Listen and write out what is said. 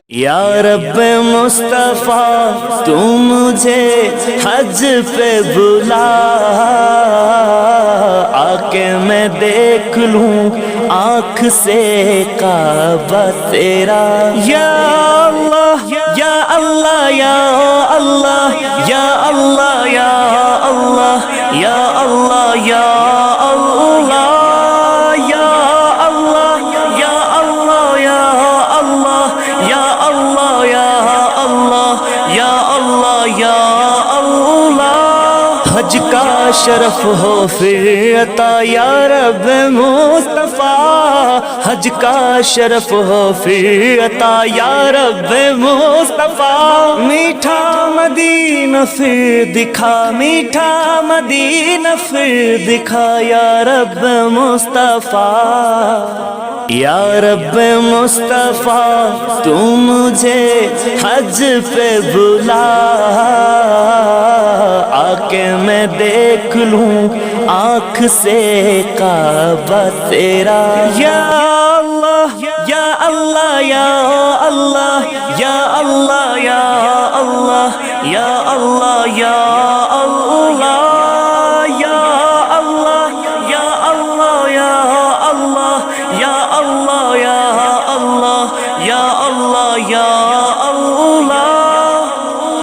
یا رب مصطفیٰ تو مجھے حج پہ بلا، آ کے میں دیکھ لوں آنکھ سے کعبہ تیرا۔ یا اللہ یا اللہ یا اللہ یا اللہ یا اللہ یا اللہ یا اللہ یا اللہ یا اللہ یا اللہ یا اللہ یا اللہ یا اللہ یا اللہ۔ حج کا شرف ہو پھر عطا یا رب مصطفیٰ، حج کا شرف ہو پھر عطا یا رب مصطفیٰ۔ میٹھا مدینہ پھر دکھا، میٹھا مدینہ پھر دکھا یا رب مصطفیٰ۔ یا رب مصطفیٰ تو مجھے حج پہ بلا، آ کے میں دیکھ لوں آنکھ سے کعبہ تیرا۔ یا